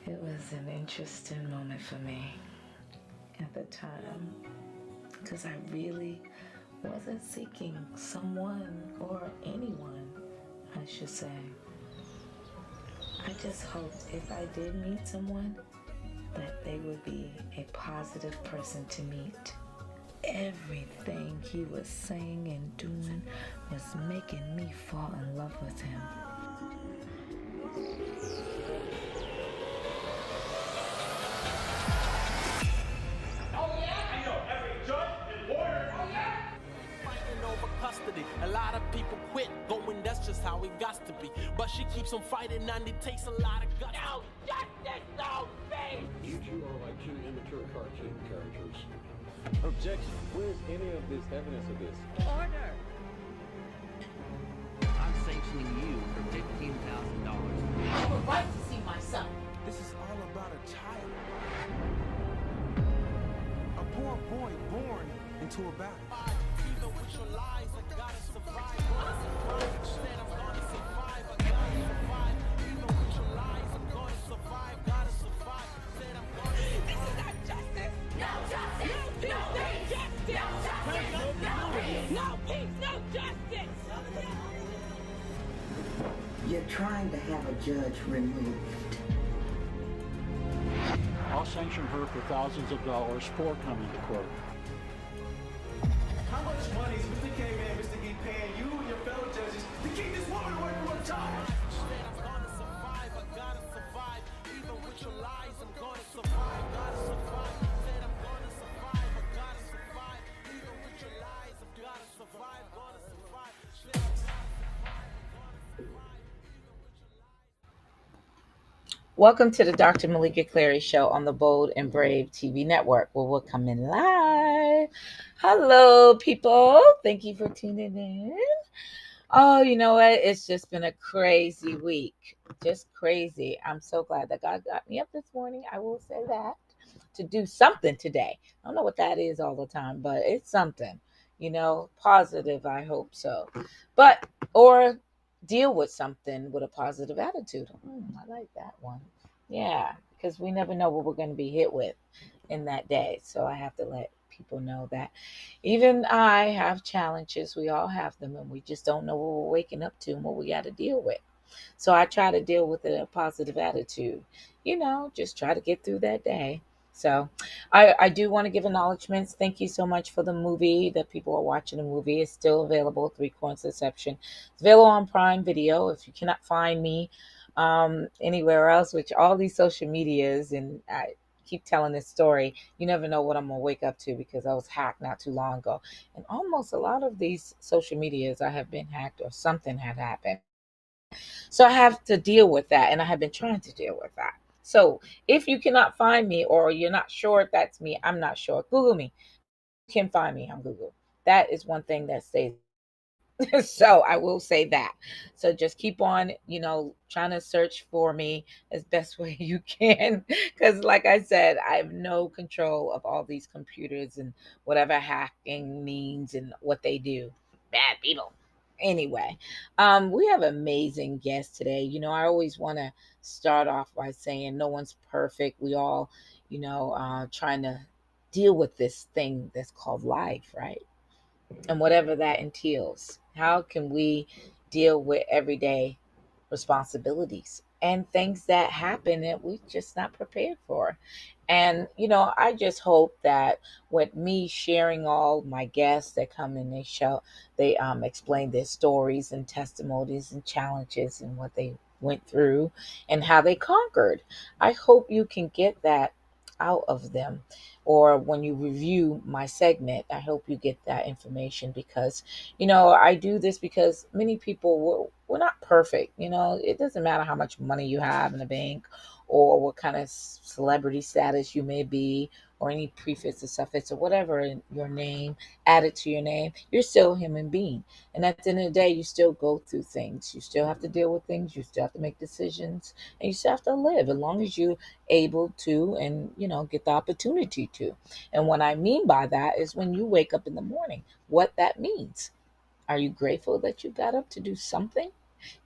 It was an interesting moment for me at the time because I really wasn't seeking someone or anyone, I should say. I just hoped if I did meet someone that they would be a positive person to meet. Everything he was saying and doing was making me fall in love with him. A lot of people quit going, that's just how it got to be. But she keeps on fighting and it takes a lot of guts. No justice, no peace! You two are like two immature cartoon characters. Objection. Where's any of this evidence of this? Order. I'm sanctioning you for $15,000. I have a right to see my son. This is all about a child. A poor boy born into a battle. Even with your lies, I gotta survive. Said I'm gonna survive, I gotta survive. Even with your lies, I'm gonna survive, gotta survive. Said I'm gonna survive. This is not justice. No justice. No peace. No justice. No peace. No peace. No justice. You're trying to have a judge removed. I'll sanction her for thousands of dollars for coming to court. How much money is Mr. K Man, Mr. E paying you and your fellow judges to keep this woman away from her child? Said I'm gonna survive, I gotta survive. Even with your lies, I'm gonna survive, gotta survive. Said I'm gonna survive, I gotta survive. Even with your lies, I'm gotta survive, gonna survive. Said I'm gonna survive, I'm gonna survive. Even with your lies. Welcome to the Dr. Meleeka Cary Show on the Bold and Brave TV network, where we're coming live. Hello, people. Thank you for tuning in. Oh, you know what? It's just been a crazy week. Just crazy. I'm so glad that God got me up this morning. I will say that. To do something today. I don't know what that is all the time, but it's something. Positive, I hope so. Or deal with something with a positive attitude. I like that one. Yeah, because we never know what we're going to be hit with in that day. So I have to let people know that even I have challenges. We all have them, and we just don't know what we're waking up to and what we got to deal with. So I try to deal with it in a positive attitude, just try to get through that day. So I do want to give acknowledgments. Thank you so much for the movie that people are watching. The movie is still available, Three Coins Deception. It's available on Prime Video. If you cannot find me anywhere else, which all these social medias, and I keep telling this story, you never know what I'm going to wake up to because I was hacked not too long ago. And almost a lot of these social medias, I have been hacked or something had happened. So I have to deal with that, and I have been trying to deal with that. So if you cannot find me or you're not sure if that's me, I'm not sure. Google me. You can find me on Google. That is one thing that stays. So I will say that. So just keep on, trying to search for me as best way you can. Because like I said, I have no control of all these computers and whatever hacking means and what they do. Bad people. Anyway, we have amazing guests today. I always want to start off by saying no one's perfect. We all, trying to deal with this thing that's called life, right? And whatever that entails. How can we deal with everyday responsibilities and things that happen that we just not prepared for? And I just hope that with me sharing all my guests that come in this show, they explain their stories and testimonies and challenges and what they went through and how they conquered. I hope you can get that out of them, or when you review my segment, I hope you get that information because I do this because many people we're not perfect. It doesn't matter how much money you have in the bank or what kind of celebrity status you may be or any prefix or suffix or whatever in your name added to your name. You're still a human being, and at the end of the day, you still go through things. You still have to deal with things. You still have to make decisions, and you still have to live as long as you able to and get the opportunity to. And what I mean by that is when you wake up in the morning, what that means. Are you grateful that you got up to do something?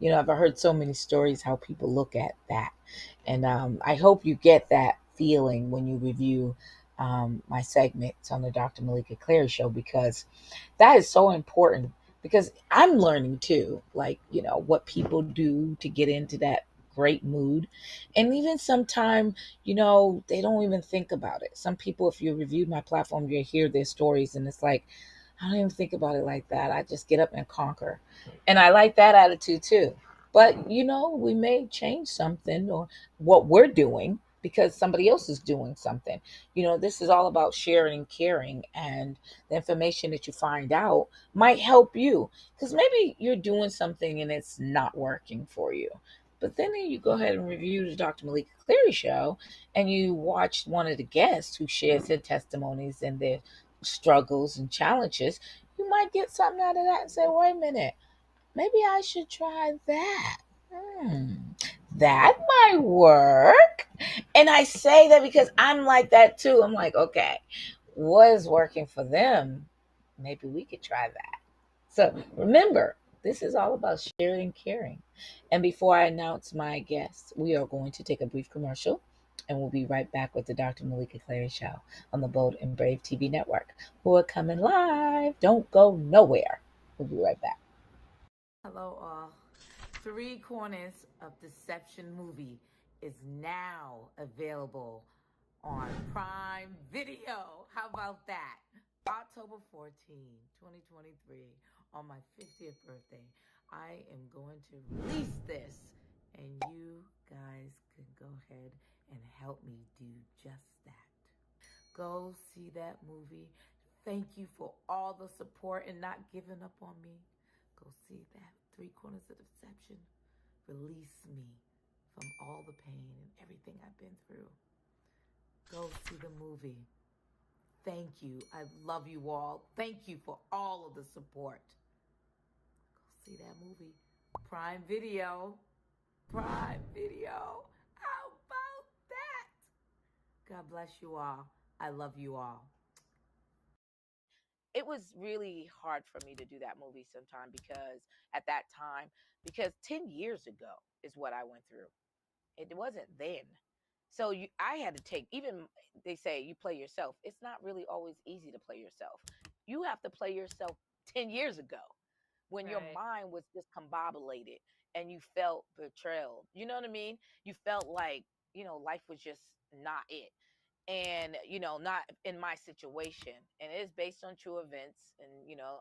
I've heard so many stories how people look at that. And I hope you get that feeling when you review my segments on the Dr. Malika Clary show, because that is so important. Because I'm learning too, like, what people do to get into that great mood. And even sometimes, they don't even think about it. Some people, if you reviewed my platform, you hear their stories and it's like, I don't even think about it like that. I just get up and conquer. And I like that attitude too. But, we may change something or what we're doing because somebody else is doing something. This is all about sharing and caring, and the information that you find out might help you, because maybe you're doing something and it's not working for you. But then you go ahead and review the Dr. Malika Cleary show and you watch one of the guests who shares their testimonies and their struggles and challenges. You might get something out of that and say, wait a minute, maybe I should try that. Hmm, that might work. And I say that because I'm like that too. I'm like, okay, what is working for them? Maybe we could try that. So remember, this is all about sharing and caring. And before I announce my guests, we are going to take a brief commercial and we'll be right back with the Dr. Malika Clary Show on the Bold and Brave TV network. Who are coming live. Don't go nowhere. We'll be right back. Hello, all. Three Corners of Deception movie is now available on Prime Video. How about that? October 14, 2023, on my 50th birthday, I am going to release this, and you guys can go ahead and help me do just that. Go see that movie. Thank you for all the support and not giving up on me. Go see that. Three Corners of Deception. Release me from all the pain and everything I've been through. Go see the movie. Thank you. I love you all. Thank you for all of the support. Go see that movie. Prime Video. Prime Video. How about that? God bless you all. I love you all. It was really hard for me to do that movie sometime, because at that time, because 10 years ago is what I went through. It wasn't then. So I had to take, even they say you play yourself. It's not really always easy to play yourself. You have to play yourself 10 years ago when your mind was discombobulated and you felt betrayal. You know what I mean? You felt like, life was just not it. And, not in my situation. And it is based on true events. And,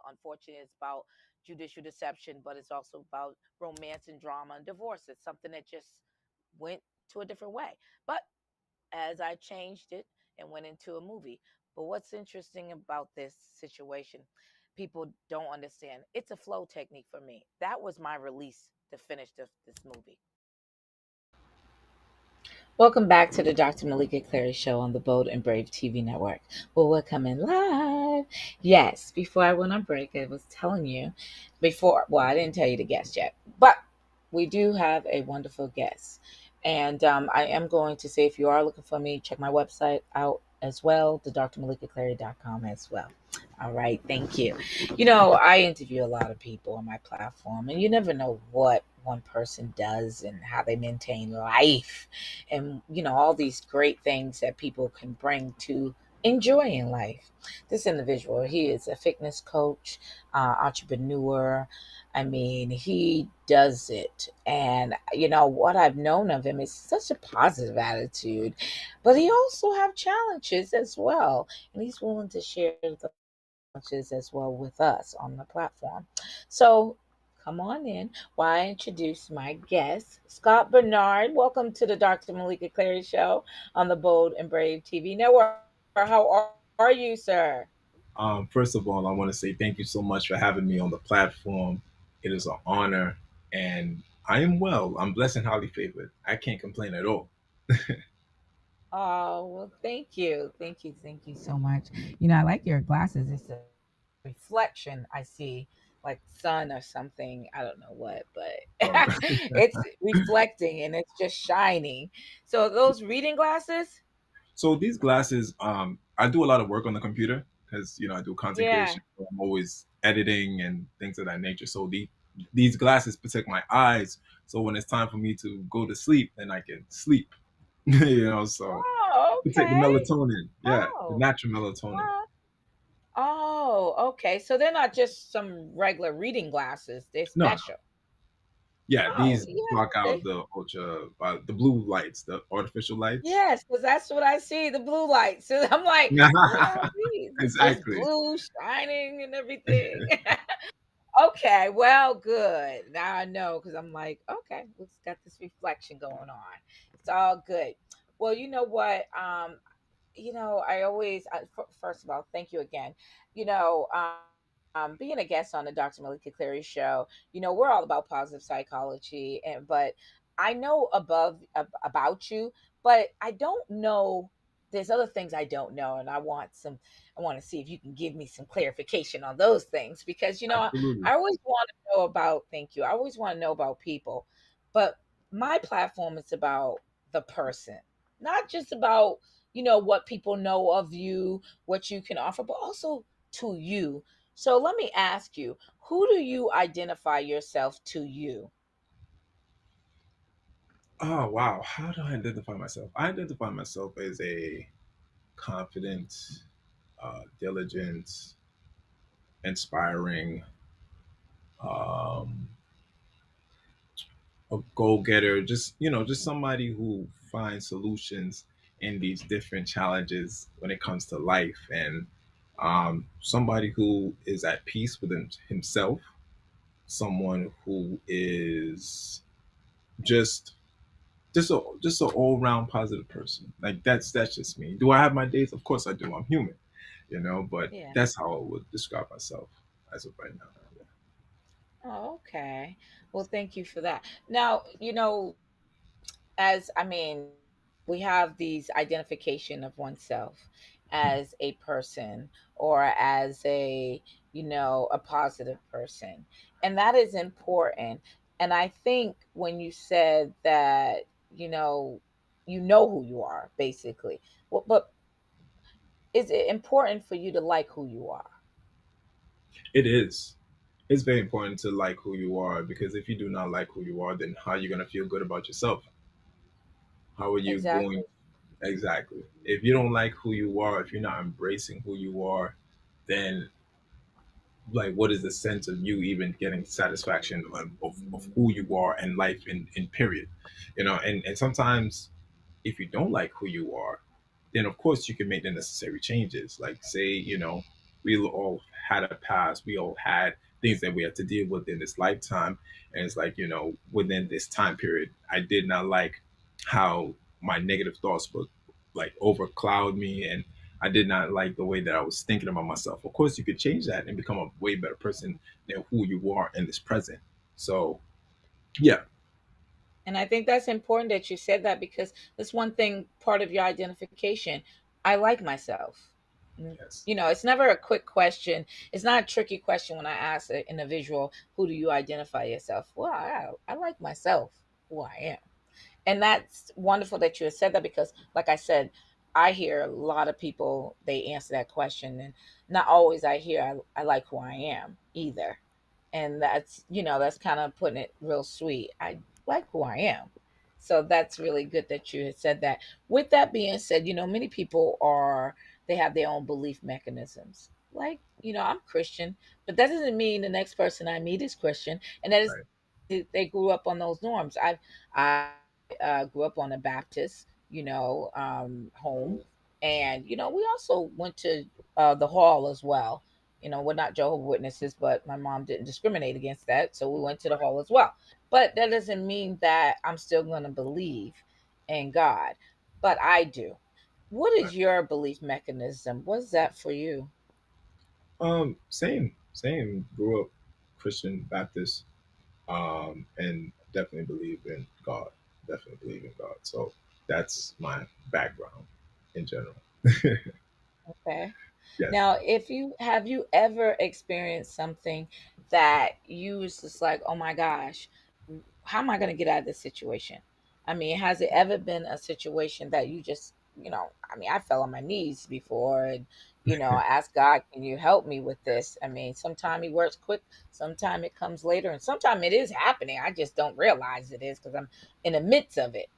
unfortunately, it's about judicial deception, but it's also about romance and drama and divorce. It's something that just went to a different way. But as I changed it and went into a movie. But what's interesting about this situation, people don't understand. It's a flow technique for me. That was my release to finish this movie. Welcome back to the Dr. Malika Clary Show on the Bold and Brave TV network. Well, we're coming live. Yes, before I went on break, I was telling you well, I didn't tell you the guest yet, but we do have a wonderful guest. And I am going to say, if you are looking for me, check my website out as well, the drmalikaclary.com as well. All right, thank you. I interview a lot of people on my platform, and you never know what one person does and how they maintain life, and all these great things that people can bring to enjoying life. This individual, he is a fitness coach, entrepreneur. I mean, he does it. And what I've known of him is such a positive attitude, but he also have challenges as well, and he's willing to share the challenges as well with us on the platform. So come on in while I introduce my guest, Scott Bernard. Welcome to the Dr. Malika Clary Show on the Bold and Brave TV network. How are you, sir? First of all, I want to say thank you so much for having me on the platform. It is an honor, and I am well. I'm blessed and highly favored. I can't complain at all. Oh, well, thank you. Thank you. Thank you so much. I like your glasses. It's a reflection I see, like sun or something. I don't know what, but Um, it's reflecting and it's just shining. So those reading glasses? so these glasses, I do a lot of work on the computer because I do content Yeah. creation. So I'm always editing and things of that nature. So these glasses protect my eyes. So when it's time for me to go to sleep, then I can sleep. So Oh, protect the okay. melatonin. Yeah, the Oh, natural melatonin. uh, oh, okay. So they're not just some regular reading glasses. They're No, no. special. Yeah, Oh, these yeah. block out They, the ultra, the blue lights, the artificial lights. yes, because that's what I see, the blue lights. So I'm like, what are these? It's Exactly. blue, shining, and everything. Okay, well, good. Now I know because I'm like, okay, it's got this reflection going on. It's all good. Well, you know what? I always, first of all, thank you again. Being a guest on the Dr. Malika Cleary show, we're all about positive psychology, but I know about you, but I don't know. There's other things I don't know, and I want to see if you can give me some clarification on those things because Absolutely. I always want to know about. Thank you. I always want to know about people, but my platform is about the person, not just about what people know of you, what you can offer, but also to you. So let me ask you, who do you identify yourself to you? Oh wow, how do I identify myself? I identify myself as a confident, diligent, inspiring, um, a go-getter, just just somebody who finds solutions in these different challenges when it comes to life, and somebody who is at peace with himself, someone who is just just an all-round positive person. Like that's just me. Do I have my days? Of course I do. I'm human, but Yeah. that's how I would describe myself as of right now. Oh, okay. Well, thank you for that. Now, as I mean, we have these identification of oneself as a person or as a positive person. And that is important. And I think when you said that, you know, you know who you are, basically. Well, but is it important for you to like who you are? It is. It's very important to like who you are, because if you do not like who you are, then how are you gonna feel good about yourself? How are you Exactly. going? Exactly. If you don't like who you are, if you're not embracing who you are, then like what is the sense of you even getting satisfaction of who you are and life in period? And sometimes if you don't like who you are, then of course you can make the necessary changes. Like say, we all had a past, we all had things that we had to deal with in this lifetime. And it's like, within this time period, I did not like how my negative thoughts would like overcloud me, and I did not like the way that I was thinking about myself. Of course, you could change that and become a way better person than who you are in this present. So, yeah, And I think that's important that you said that because that's one thing, part of your identification. I like myself. yes, It's never a quick question. It's not a tricky question when I ask an individual, who do you identify yourself? Well, I like myself, who I am. And that's wonderful that you have said that because, like I said, I hear a lot of people, they answer that question. And not always I hear, I like who I am either. And that's kind of putting it real sweet. I like who I am. So that's really good that you had said that. With that being said, many people they have their own belief mechanisms. Like, I'm Christian, but that doesn't mean the next person I meet is Christian. And that is, right, they grew up on those norms. I grew up on a Baptist, home, and we also went to the hall as well. We're not Jehovah Witnesses, but my mom didn't discriminate against that, so we went to the hall as well. But that doesn't mean that I'm still going to believe in God, but I do. What right. is your belief mechanism? What's that for you? Same. Grew up Christian Baptist, and definitely believe in God. Definitely believe in God. So that's my background in general. Okay. Yes. Now, if you have you ever experienced something that you was just like, oh my gosh, how am I going to get out of this situation? I mean, has it ever been a situation that you just, I mean, I fell on my knees before, and ask God, can you help me with this? I mean, sometimes he works quick, sometimes it comes later, and sometimes it is happening. I just don't realize it is because I'm in the midst of it.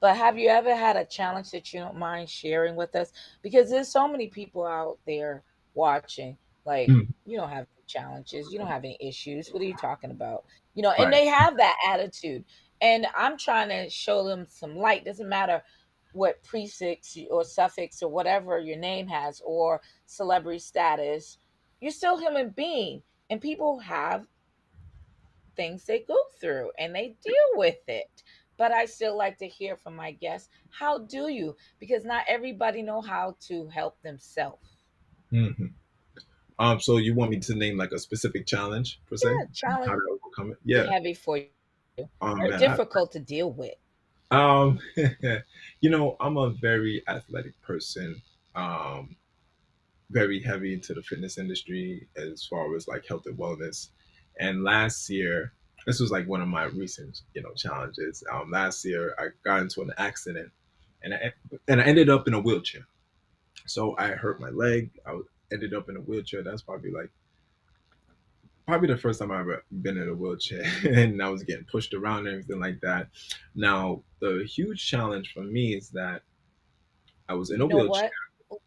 But have you ever had a challenge that you don't mind sharing with us? Because there's so many people out there watching. Like, Mm, you don't have any challenges, you don't have any issues. What are you talking about? And right. they have that attitude. And I'm trying to show them some light. Doesn't matter what prefix or suffix or whatever your name has or celebrity status. You're still a human being. And people have things they go through and they deal with it. But I still like to hear from my guests, how do you? Because not everybody know how to help themselves. Hmm. So you want me to name like a specific challenge per se, Yeah, and how challenge to overcome it? be Yeah. heavy for you or Man, difficult to deal with. um, I'm a very athletic person. Um, very heavy into the fitness industry as far as like health and wellness. And last year, this was like one of my recent, challenges. Last year, I got into an accident, and I ended up in a wheelchair. So I hurt my leg. Ended up in a wheelchair. That's probably the first time I ever been in a wheelchair, and I was getting pushed around and everything like that. Now, the huge challenge for me is that I was in a You know wheelchair. what?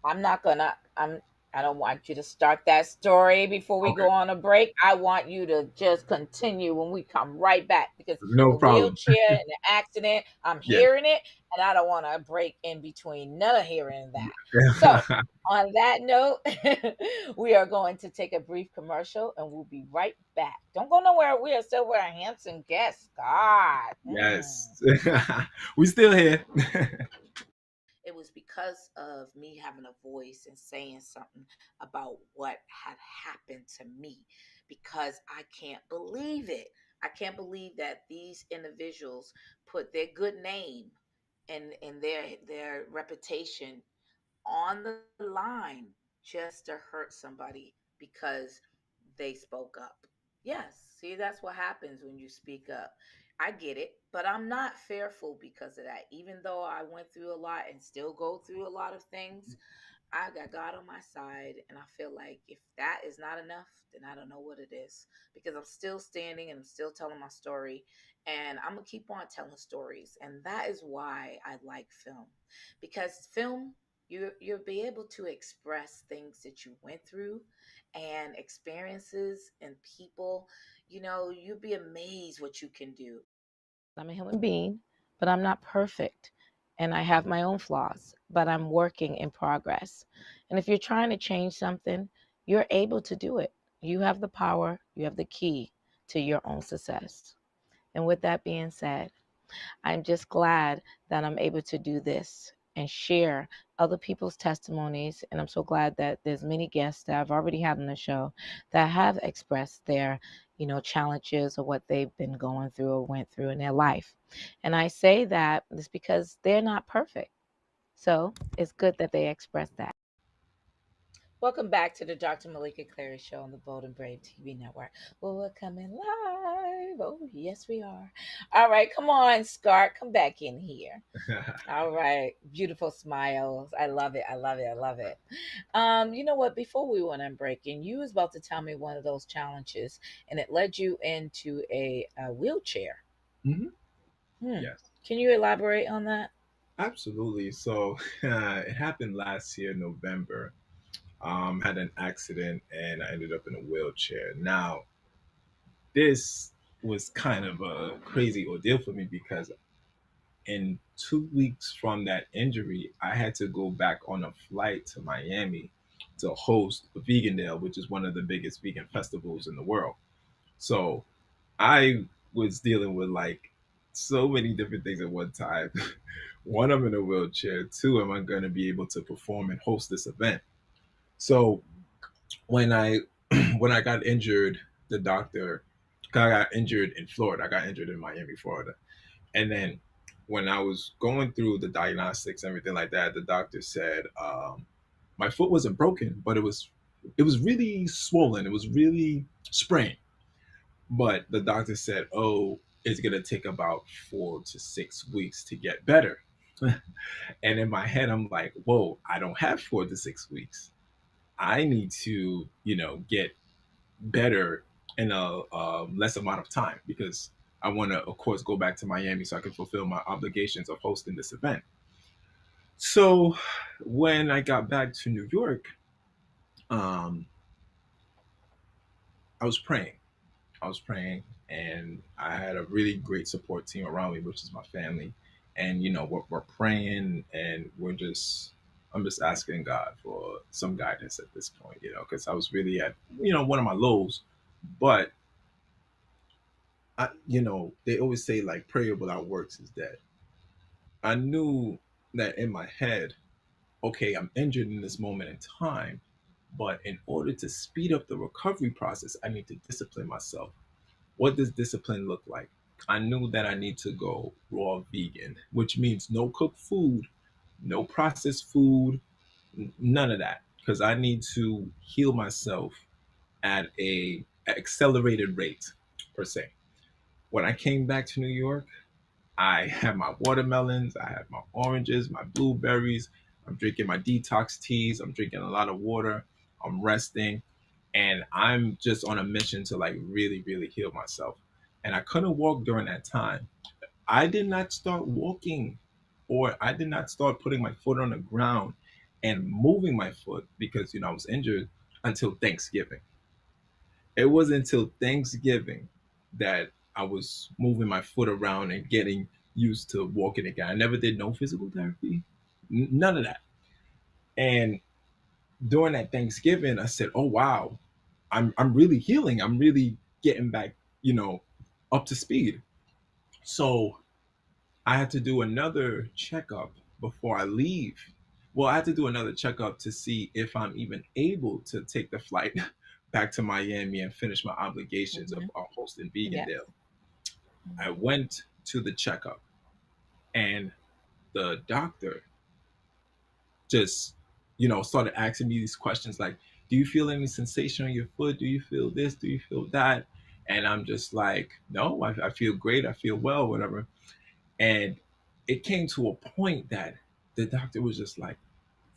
I'm not gonna. I don't want you to start that story before we Okay, go on a break. I want you to just continue when we come right back because no the problem. wheelchair and the accident, I'm Yeah. hearing it, and I don't want to break in between none of hearing that. So, on that note, we are going to take a brief commercial, and we'll be right back. Don't go nowhere. We are still with our handsome guest, God. Yes. We still here. It was because of me having a voice and saying something about what had happened to me because I can't believe it. I can't believe that these individuals put their good name and their reputation on the line just to hurt somebody because they spoke up. Yes, see, that's what happens when you speak up. I get it, but I'm not fearful because of that. Even though I went through a lot and still go through a lot of things, I got God on my side, and I feel like if that is not enough, then I don't know what it is. Because I'm still standing and I'm still telling my story, and I'm gonna keep on telling stories, and that is why I like film. Because film, you'll be able to express things that you went through, and experiences and people. You'll be amazed what you can do. I'm a human being, but I'm not perfect. And I have my own flaws, but I'm working in progress. And if you're trying to change something, you're able to do it. You have the power, you have the key to your own success. And with that being said, I'm just glad that I'm able to do this and share other people's testimonies. And I'm so glad that there's many guests that I've already had on the show that have expressed their, challenges or what they've been going through or went through in their life. And I say that it's because they're not perfect. So it's good that they express that. Welcome back to the Dr. Meleeka Clary Show on the Bold and Brave TV network. Well, we're coming live. Oh, yes, we are. All right, come on, Scar, come back in here. All right, beautiful smiles. I love it. I love it. I love it. You know what? Before we went on breaking, you was about to tell me one of those challenges, and it led you into a wheelchair. Hmm. Hmm. Yes, Can you elaborate on that? absolutely. So it happened last year, November. Had an accident and I ended up in a wheelchair. Now, this was kind of a crazy ordeal for me because in 2 weeks from that injury, I had to go back on a flight to Miami to host a Vegan Day, which is one of the biggest vegan festivals in the world. So I was dealing with like so many different things at one time. One, I'm in a wheelchair. Two, am I going to be able to perform and host this event? So when I when I got injured, the doctor, 'cause I got injured in Florida. I got injured in Miami, Florida. And then when I was going through the diagnostics, everything like that, the doctor said my foot wasn't broken, but it was really swollen. It was really sprained. But the doctor said, "Oh, it's gonna take about 4 to 6 weeks to get better." And in my head, I'm like, "Whoa, I don't have 4 to 6 weeks." I need to, get better in a less amount of time because I want to, of course, go back to Miami so I can fulfill my obligations of hosting this event. So when I got back to New York, um, I was praying. I was praying, and I had a really great support team around me, which is my family. And we're praying, and I'm just asking God for some guidance at this point, because I was really at one of my lows. But they always say like prayer without works is dead. I knew that in my head, okay, I'm injured in this moment in time, but in order to speed up the recovery process, I need to discipline myself. What does discipline look like? I knew that I need to go raw vegan, which means no cooked food, no processed food, none of that, because I need to heal myself at a accelerated rate per se. When I came back to New York, I had my watermelons, I had my oranges, my blueberries. I'm drinking my detox teas. I'm drinking a lot of water. I'm resting, and I'm just on a mission to like really, really heal myself. And I couldn't walk during that time. I did not start walking, or I did not start putting my foot on the ground and moving my foot because I was injured until Thanksgiving. It wasn't until Thanksgiving that I was moving my foot around and getting used to walking again. I never did no physical therapy, none of that. And during that Thanksgiving, I said, "Oh wow, I'm really healing. I'm really getting back, up to speed." So I had to do another checkup before I leave. Well, I had to do another checkup to see if I'm even able to take the flight back to Miami and finish my obligations of Hmm. hosting Vegan Yes. Day. I went to the checkup, and the doctor just, started asking me these questions like, "Do you feel any sensation on your foot? Do you feel this? Do you feel that?" And I'm just like, "No, I feel great. I feel well, whatever." And it came to a point that the doctor was just like,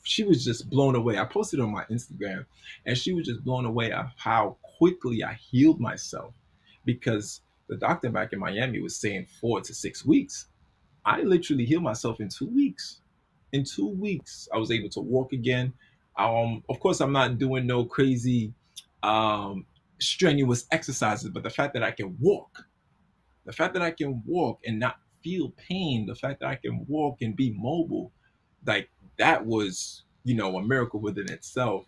she was just blown away. I posted on my Instagram, and she was just blown away of how quickly I healed myself, because the doctor back in Miami was saying 4 to 6 weeks. I literally healed myself in 2 weeks. In 2 weeks, I was able to walk again. Of course, I'm not doing no crazy, um, strenuous exercises, but the fact that I can walk and not feel pain, the fact that I can walk and be mobile, like that was, a miracle within itself.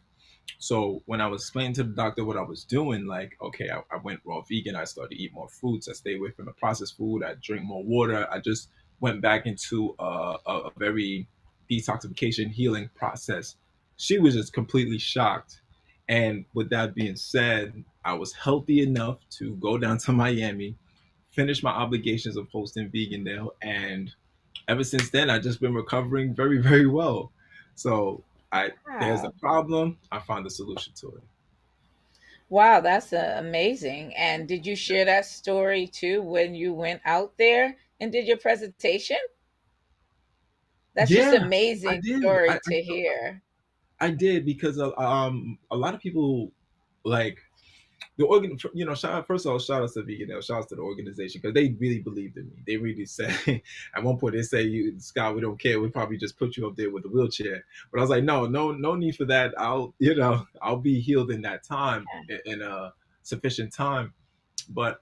So when I was explaining to the doctor what I was doing, like, okay, I went raw vegan. I started to eat more fruits. I stayed away from the processed food. I drink more water. I just went back into a very detoxification healing process. She was just completely shocked. And with that being said, I was healthy enough to go down to Miami, finish my obligations of hosting Vegan Day, and ever since then, I've just been recovering very, very well. So I there's a Wow. problem, I found a solution to it. Wow, that's amazing. And did you share that story too when you went out there and did your presentation? That's just Yeah, I amazing did. story to hear. I did because a lot of people like the organ. Shout out, first of all, shout out to Vegan L, shout out to the organization because they really believed in me. They really said at one point they say, "You Scott, we don't care. We probably just put you up there with a wheelchair." But I was like, "No, no, no need for that. I'll be healed in that time in a sufficient time." But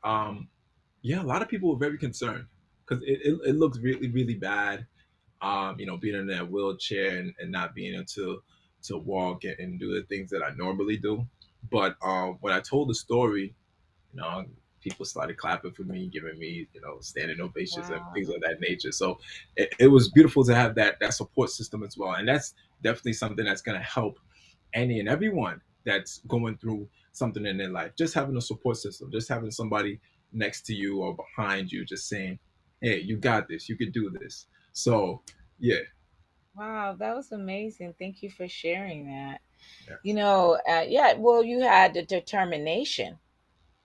yeah, a lot of people were very concerned because it looks really, really bad. Being in that wheelchair and not being able to walk and do the things that I normally do. But when I told the story, you know, people started clapping for me, giving me, standing ovations and Wow. things of that nature. So it was beautiful to have that support system as well. And that's definitely something that's going to help any and everyone that's going through something in their life. Just having a support system, just having somebody next to you or behind you, just saying, "Hey, you got this. You could do this." So, yeah, Wow, that was amazing. Thank you for sharing that. yeah, Yeah, well, you had the determination,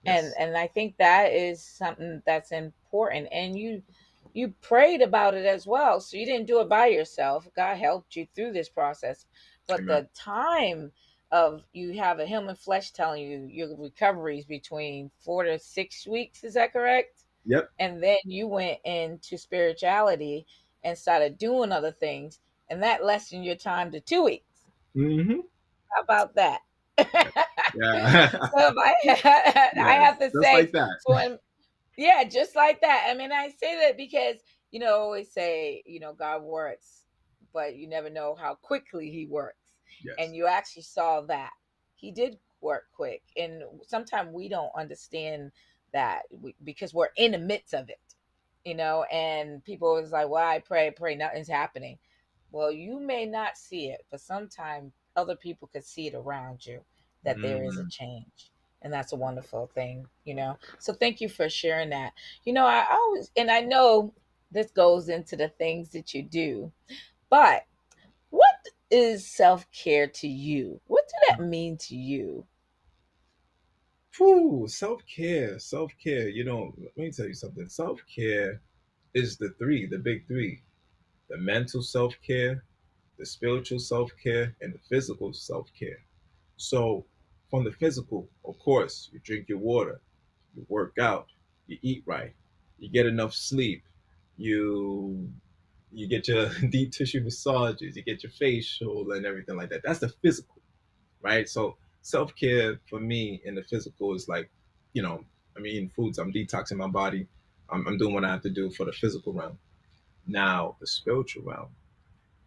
and yes, I think that is something that's important. And you prayed about it as well, so you didn't do it by yourself. God helped you through this process, but amen. the time of you have a human flesh telling you your recovery is between 4 to 6 weeks. Is that correct? Yep. And then you went into spirituality and started doing other things, and that lessened your time to 2 weeks. Mm-hmm. How about that? Yeah. So if I Yes. have to Just say, like that. so when, yeah, just like that. I mean, I say that because always say God works, but you never know how quickly He works, and Yes. you actually saw that He did work quick, and sometimes we don't understand that because we're in the midst of it, and people is like, "Well, I pray, nothing's happening." Well, you may not see it, but sometimes other people could see it around you that there is a Mm. change. And that's a wonderful thing. So thank you for sharing that. I always, and I know this goes into the things that you do, but what is self care to you? What did that mean to you? Whew, self care, self care. Let me tell you something. Self care is the big three: the mental self care, the spiritual self care, and the physical self care. So, from the physical, of course, you drink your water, you work out, you eat right, you get enough sleep, you you get your deep tissue massages, you get your facial and everything like that. That's the physical, right? So self care for me in the physical is like, I'm eating foods, I'm detoxing my body, I'm doing what I have to do for the physical realm. Now the spiritual realm,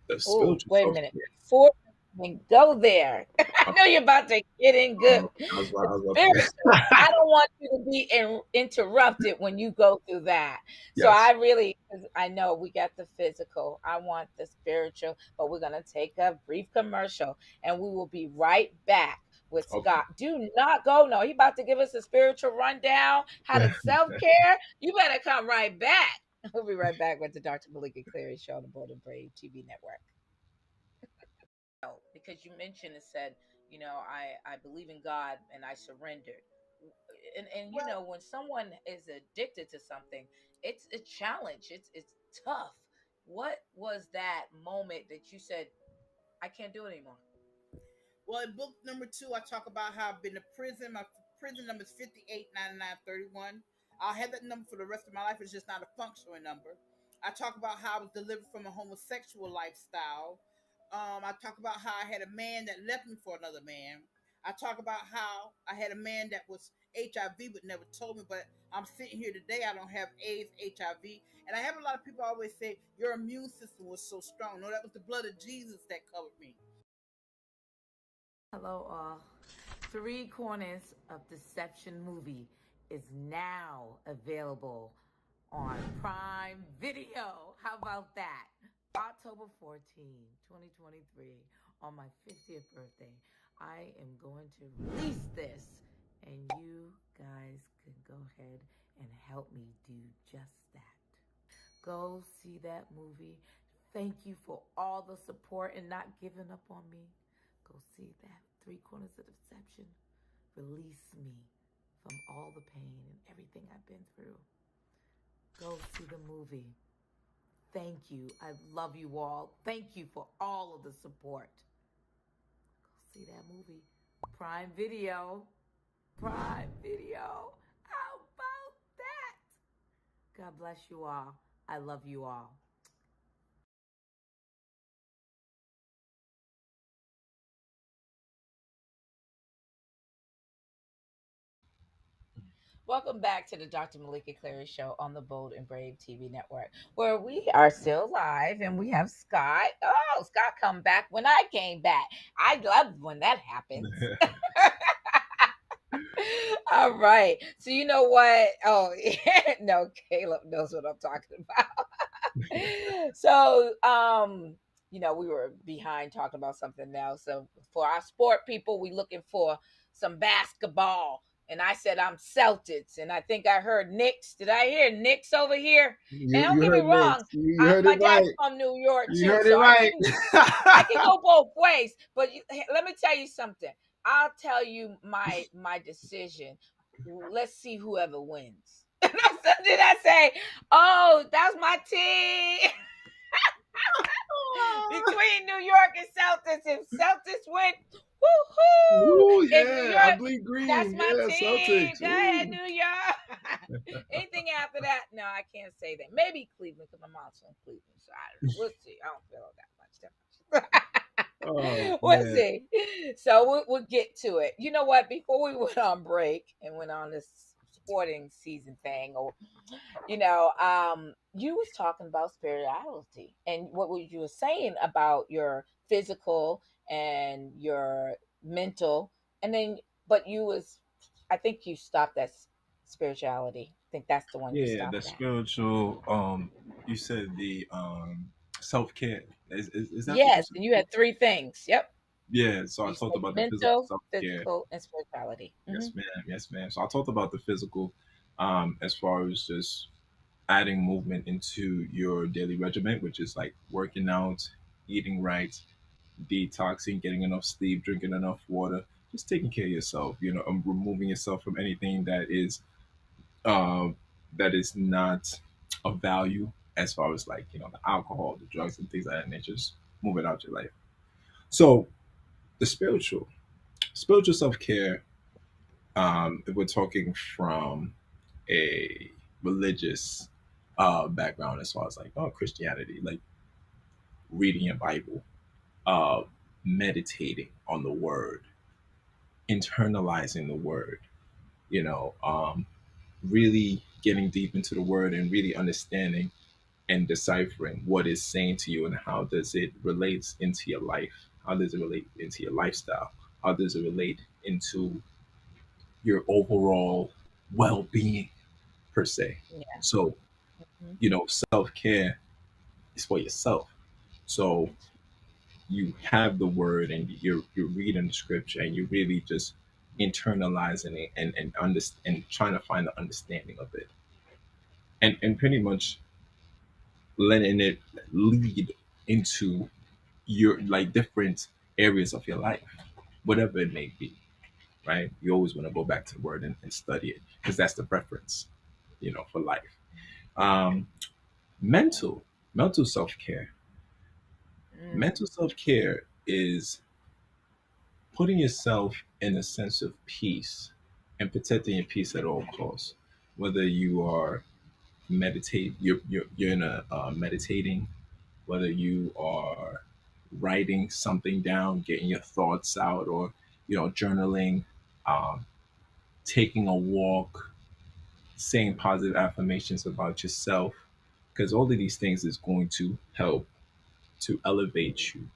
the Oh, spiritual wait a self minute. care. Before we even go there, I know you're about to get in good. I The was about spiritual, I to. don't want you to be interrupted when you go through that. So Yes. I really, 'cause I know we got the physical. I want the spiritual, but we're going to take a brief commercial and we will be right back with Okay. Scott. Do not go. No, he about to give us a spiritual rundown, how to self care. You better come right back. We'll be right back with the Dr. Meleeka Cleary Show on the Bold and Brave TV network. Because you mentioned and said, I believe in God and I surrendered. And when someone is addicted to something, it's a challenge. It's tough. What was that moment that you said, I can't do it anymore? Well, in book number 2, I talk about how I've been to prison. My prison number is 589931. I'll have that number for the rest of my life. It's just not a functional number. I talk about how I was delivered from a homosexual lifestyle. I talk about how I had a man that left me for another man. I talk about how I had a man that was HIV but never told me. But I'm sitting here today. I don't have AIDS, HIV, and I have a lot of people always say your immune system was so strong. No, that was the blood of Jesus that covered me. Hello, all. Three Corners of Deception movie is now available on Prime Video. How about that? October 14, 2023, on my 50th birthday, I am going to release this, and you guys can go ahead and help me do just that. Go see that movie. Thank you for all the support and not giving up on me. Go see that. Three Corners of Deception. Release me from all the pain and everything I've been through. Go see the movie. Thank you. I love you all. Thank you for all of the support. Go see that movie. Prime Video. Prime Video. How about that? God bless you all. I love you all. Welcome back to the Dr. Meleeka Cleary Show on the Bold and Brave TV network, where we are still live and we have Scott. Oh, Scott come back when I came back. I love when that happens. All right. So you know what? Oh, no, Caleb knows what I'm talking about. So, we were behind talking about something else. So for our sport people, we looking for some basketball. And I said I'm Celtics, and I think I heard Knicks. Did I hear Knicks over here? And don't You get me heard wrong, next. You heard my it right. dad's from New York You too, heard it so right. I can go both ways. But let me tell you something. I'll tell you my decision. Let's see whoever wins. Did I say, oh, that's my team? Between New York and Celtics. If Celtics win, Woohoo! Ooh, In New yeah, I York, bleed that's green. my Yeah, team. Celtics. Go ahead, Ooh. New York. Anything after that? No, I can't say that. Maybe Cleveland, because my mom's from Cleveland. So I don't know. We'll see. I don't feel that much. Oh We'll man. see. So we'll get to it. You know what? Before we went on break and went on this sporting season thing, or you was talking about spirituality and you were saying about your physical and your mental, and then but you was, I think you stopped at spirituality. I think that's the one you Yeah, the stopped at. spiritual. You said the self care. Is that what you Yes, said? and you had three things. Yep. Yeah. So I You talked said about the physical mental, self care. physical, and spirituality. Yes, ma'am. Yes, ma'am. So I talked about the physical, as far as just adding movement into your daily regimen, which is like working out, eating right, detoxing, getting enough sleep, drinking enough water, just taking care of yourself. Removing yourself from anything um, that is not of value, as far as like the alcohol, the drugs, and things like that nature. Just move it out your life. So the spiritual self care. If we're talking from a religious background, as far as like Christianity, like reading your Bible, uh, meditating on the Word, internalizing the Word, you know, um, really getting deep into the Word and really understanding and deciphering what it's saying to you and how does it relate into your life, how does it relate into your lifestyle, how does it relate into your overall well-being per se. Yeah. So Mhm. self-care is for yourself. So you have the word and you're reading the scripture and you're really just internalizing it and trying to find the understanding of it and pretty much letting it lead into your like different areas of your life, whatever it may be, right? You always want to go back to the word and study it because that's the preference, for life. um mental mental self-care. Mm. Mental self-care is putting yourself in a sense of peace and protecting your peace at all costs. Whether you are you're in a meditating, whether you are writing something down, getting your thoughts out, or journaling, um, taking a walk, saying positive affirmations about yourself, because all of these things is going to help to elevate you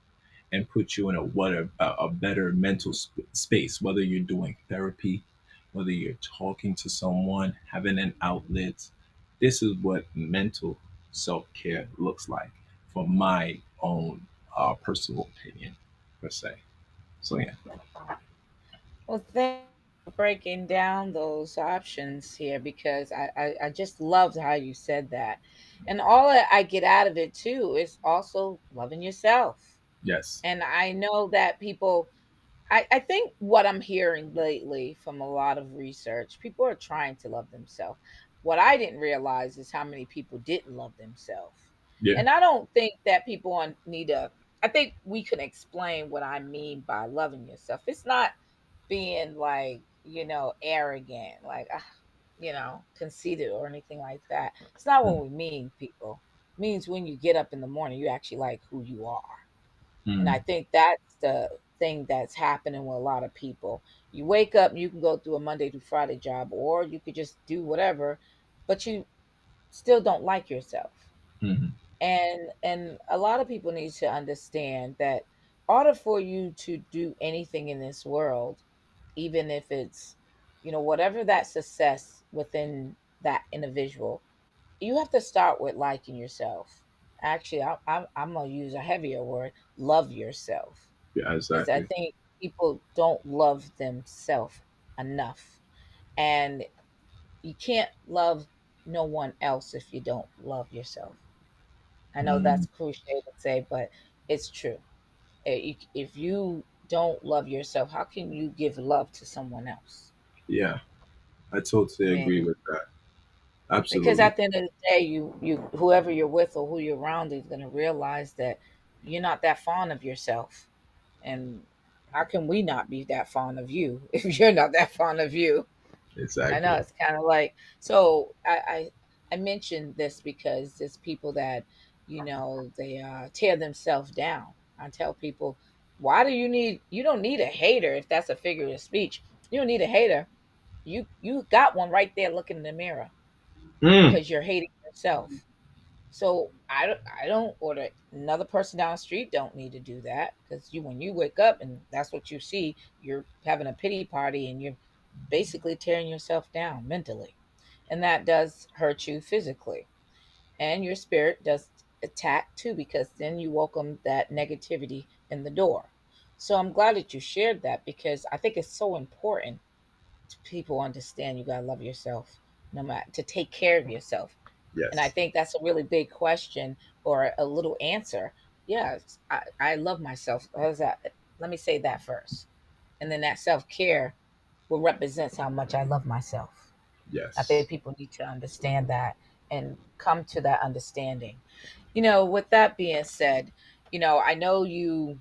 and put you in a better mental space, whether you're doing therapy, whether you're talking to someone, having an outlet. This is what mental self-care looks like from my own personal opinion per se. So yeah. Well, thank you for breaking down those options here, because I just loved how you said that. And all that I get out of it too is also loving yourself. Yes. And I know that people, I think what I'm hearing lately from a lot of research, people are trying to love themselves. What I didn't realize is how many people didn't love themselves. Yeah. And I don't think that people need to, I think we can explain what I mean by loving yourself. It's not being like, arrogant, like, conceited or anything like that. It's not what we mean, people. It means when you get up in the morning, you actually like who you are. And I Mm. think that's the thing that's happening with a lot of people. You wake up and you can go through a Monday to Friday job, or you could just do whatever, but you still don't like yourself. Mm. And a lot of people need to understand that in order for you to do anything in this world, even if it's, whatever that success within that individual, you have to start with liking yourself. Actually, I'm gonna use a heavier word: love yourself, Yeah. because I Exactly. think people don't love themselves enough, and you can't love no one else if you don't love yourself. I know Mm. that's cliche to say, but it's true. If you don't love yourself, how can you give love to someone else? Yeah. I totally agree And with that. because Absolutely. at the end of the day, you whoever you're with or who you're around is going to realize that you're not that fond of yourself, and How can we not be that fond of you if you're not that fond of you? I know Exactly. it's kind of like so. I mentioned this because there's people that they tear themselves down. I tell people, why do you need? You don't need a hater if that's a figure of speech. You don't need a hater. You got one right there looking in the mirror Mm. because you're hating yourself. So I don't order another person down the street don't need to do that because when you wake up and that's what you see, you're having a pity party and you're basically tearing yourself down mentally, and that does hurt you physically, and your spirit does attack too because then you welcome that negativity in the door. So I'm glad that you shared that because I think it's so important to people understand you gotta love yourself, no matter to take care of yourself. And I Yes. think that's a really big question or a little answer. Yes, I love myself. How's that? Let me say that first. And then that self care will represents how much I love myself. I think Yes. people need to understand that and come to that understanding. With that being said, I know you're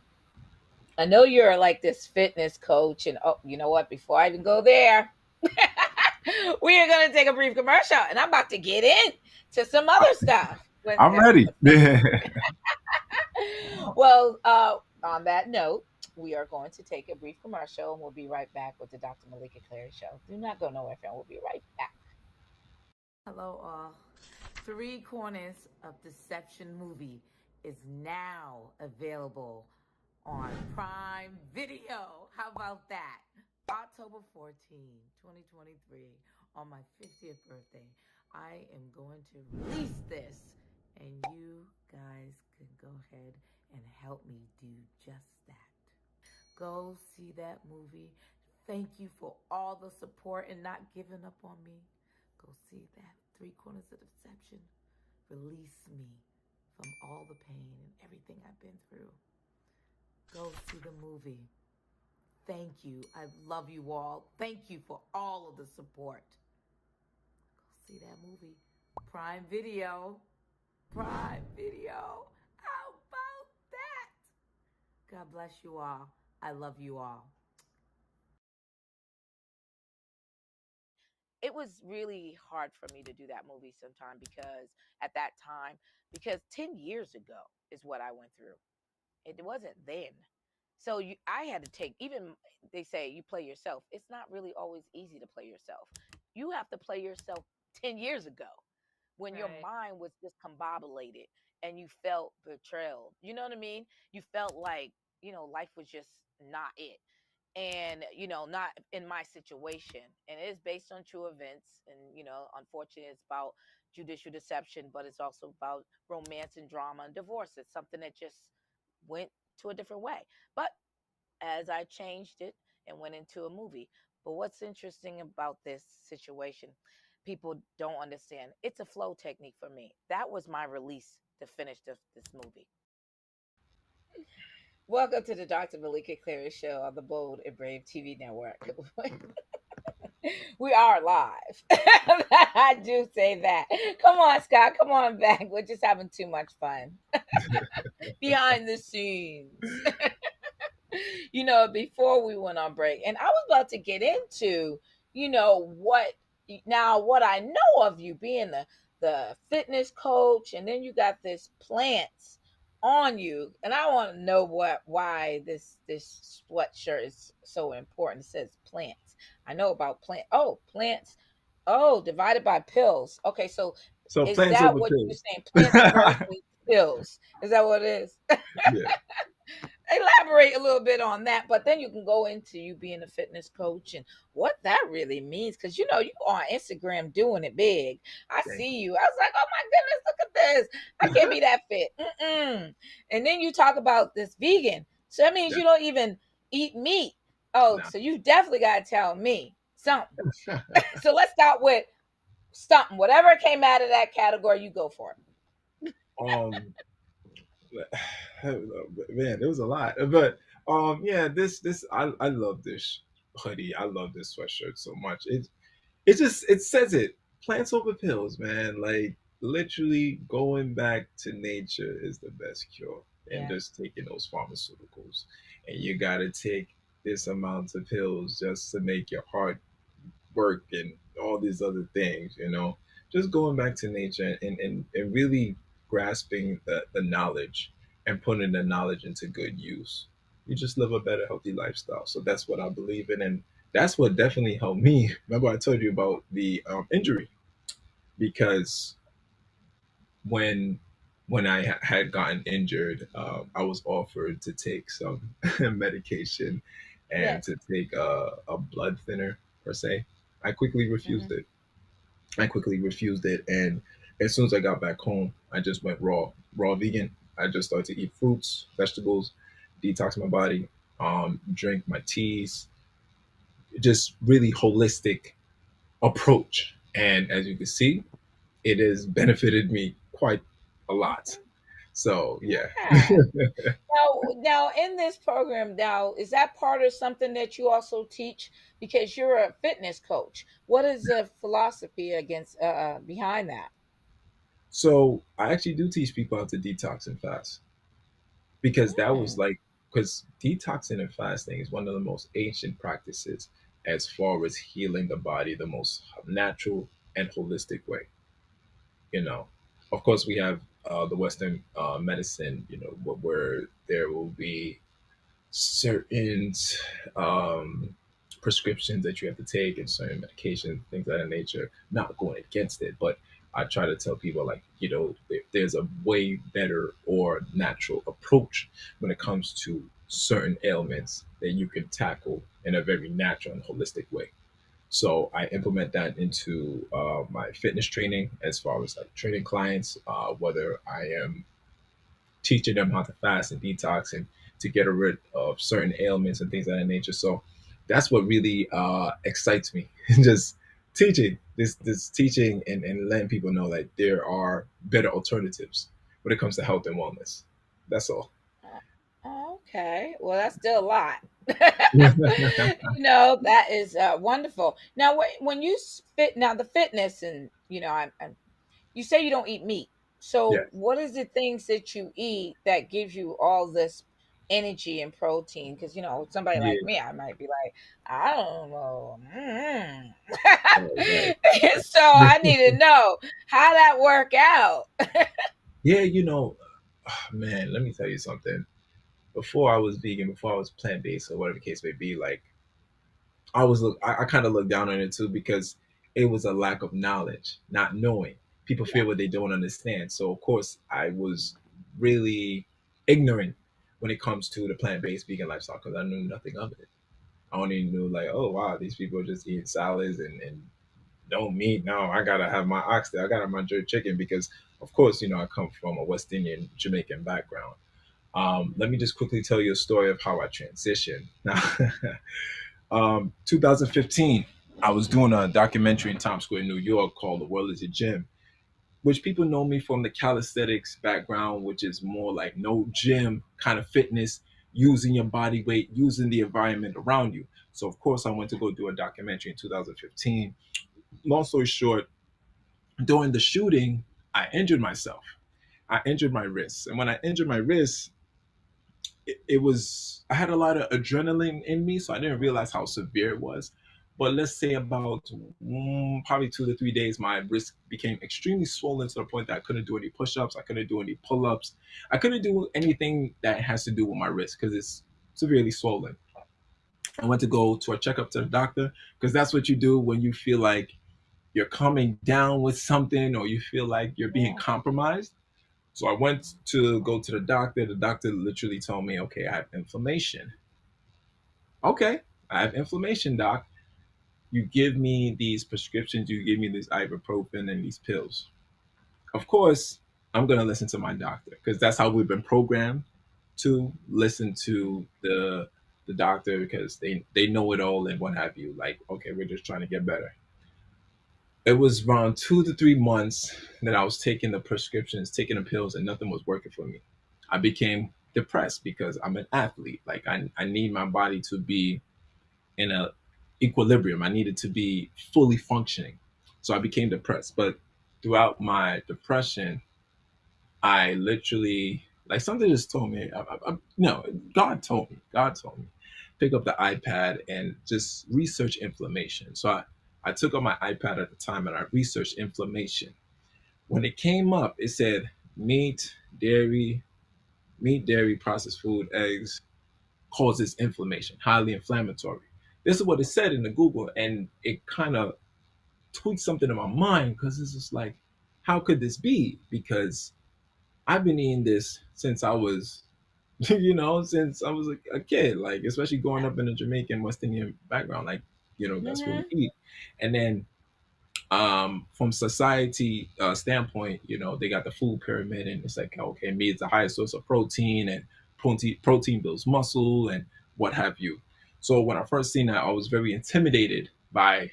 like this fitness coach, and oh, you know what? Before I even go there, we are going to take a brief commercial, and I'm about to get in to some other stuff. I'm ready. Well, on that note, we are going to take a brief commercial, and we'll be right back with the Dr. Malika Clary Show. Do not go nowhere, friend. We'll be right back. Hello, all. Three Corners of Deception movie is now available on Prime Video. How about that? October 14, 2023, on my 50th birthday, I am going to release this, and you guys can go ahead and help me do just that. Go see that movie. Thank you for all the support and not giving up on me. Go see that. Three Corners of Deception. Release me from all the pain and everything I've been through. Go see the movie. Thank you. I love you all. Thank you for all of the support. Go see that movie. Prime Video. Prime Video. How about that? God bless you all. I love you all. It was really hard for me to do that movie sometime because at that time, because 10 years ago is what I went through. It wasn't then. So I had to take, even they say you play yourself. It's not really always easy to play yourself. You have to play yourself 10 years ago when your Right. mind was discombobulated and you felt betrayal. You know what I mean? You felt like, life was just not it. And, not in my situation. And it is based on true events. And, unfortunately, it's about judicial deception, but it's also about romance and drama and divorce. It's something that just went to a different way. But as I changed it and went into a movie. But what's interesting about this situation, people don't understand. It's a flow technique for me. That was my release to finish this movie. Welcome to the Dr. Malika Clary Show on the Bold and Brave TV network. We are live. I do say that. Come on, Scott. Come on back. We're just having too much fun behind the scenes. Before we went on break, and I was about to get into, what I know of you being the fitness coach, and then you got this plants on you, and I want to know why this sweatshirt is so important. It says plants. I know about plants. Oh, divided by pills. Okay, so So is plants that over what you're pills. saying? Plants versus pills. Is that what it is? Yeah. Elaborate a little bit on that, but then you can go into you being a fitness coach and what that really means, because you on Instagram doing it big. I Thank see you. I was like, oh my goodness, look at this. I can't be that fit. Mm-mm. And then you talk about this vegan, so that means you. you don't even eat meat. Oh, Yeah. so you definitely got to tell me something. So let's start with something, whatever came out of that category, you go for it. um man, there was a lot. But yeah, this I love this hoodie. I love this sweatshirt so much. It says it. Plants over pills, man. Like literally going back to nature is the best cure. And Yeah. just taking those pharmaceuticals. And you gotta take this amount of pills just to make your heart work and all these other things, you know. Just going back to nature and really grasping the knowledge and putting the knowledge into good use. You just live a better, healthy lifestyle. So that's what I believe in. And that's what definitely helped me. Remember, I told you about the injury because when had gotten injured, I was offered to take some medication and Yes. to take a blood thinner per se. I quickly refused Hmm. it. I quickly refused it, and as soon as I got back home, I just went raw vegan. I just started to eat fruits, vegetables, detox my body, drink my teas, just really holistic approach. And as you can see, it has benefited me quite a lot. So yeah. Yeah. Now, in this program, now is that part of something that you also teach? Because you're a fitness coach. What is the philosophy against behind that? So I actually do teach people how to detox and fast because that was Mm, like because detoxing and fasting is one of the most ancient practices as far as healing the body the most natural and holistic way. You know, of course we have the Western medicine. You know, where there will be certain um, prescriptions that you have to take and certain medications, things of that nature. Not going against it, but I try to tell people like, you know, there's a way better or natural approach when it comes to certain ailments that you can tackle in a very natural and holistic way. So I implement that into my fitness training as far as like training clients, whether I am teaching them how to fast and detox and to get rid of certain ailments and things of that nature. So that's what really excites me. Just teaching this teaching and letting people know that there are better alternatives when it comes to health and wellness. That's all. okay. Well, that's still a lot. Yeah. That is wonderful. Now, when you fit now the fitness and you say you don't eat meat. So, what is the things that you eat that gives you all this energy and protein? Because somebody like Yeah. me, I might be like, I don't know. Right, So I need to know how that work out. yeah, man, let me tell you something. Before I was vegan, before I was plant based or whatever the case may be, like I kind of looked down on it too because it was a lack of knowledge, not knowing. People Yeah. fear what they don't understand. So of course I was really ignorant when it comes to the plant based vegan lifestyle because I knew nothing of it. I only knew like, oh wow, these people are just eating salads and no meat. No, I gotta have my oxtail. I gotta have my jerk chicken because of course, I come from a West Indian Jamaican background. Let me just quickly tell you a story of how I transitioned. Now, 2015, I was doing a documentary in Times Square, New York, called "The World Is a Gym," which people know me from the calisthenics background, which is more like no gym kind of fitness, using your body weight, using the environment around you. So, of course, I went to go do a documentary in 2015. Long story short, during the shooting, I injured myself. I injured my wrist, and when I injured my wrist, it was I had a lot of adrenaline in me, so I didn't realize how severe it was. But let's say about probably 2 to 3 days, my wrist became extremely swollen to the point that I couldn't do any push-ups, I couldn't do any pull-ups, I couldn't do anything that has to do with my wrist because it's severely swollen. I went to go to a checkup to the doctor because that's what you do when you feel like you're coming down with something or you feel like you're being Yeah. compromised. So I went to go to the doctor. The doctor literally told me, okay, I have inflammation. Okay, I have inflammation, doc. You give me these prescriptions, you give me this ibuprofen and these pills. Of course, I'm going to listen to my doctor because that's how we've been programmed to listen to the doctor because they know it all and what have you. Like, okay, we're just trying to get better. It was around 2 to 3 months that I was taking the prescriptions, taking the pills, and nothing was working for me. I became depressed because I'm an athlete. Like I need my body to be in a equilibrium. I needed to be fully functioning. So I became depressed. But throughout my depression, I literally like something just told me. No, God told me. God told me pick up the iPad and just research inflammation. So I took up my iPad at the time and I researched inflammation. When it came up, it said meat, dairy, processed food, eggs causes inflammation, highly inflammatory. This is what it said in the Google, and it kind of tweaked something in my mind because it's just like, how could this be? Because I've been eating this since I was, since I was a kid, like especially growing up in a Jamaican West Indian background, like that's what we Mm-hmm. eat. And then from society standpoint, they got the food pyramid, and it's like, okay, meat is the highest source of protein, and protein builds muscle and what have you. So when I first seen that, I was very intimidated by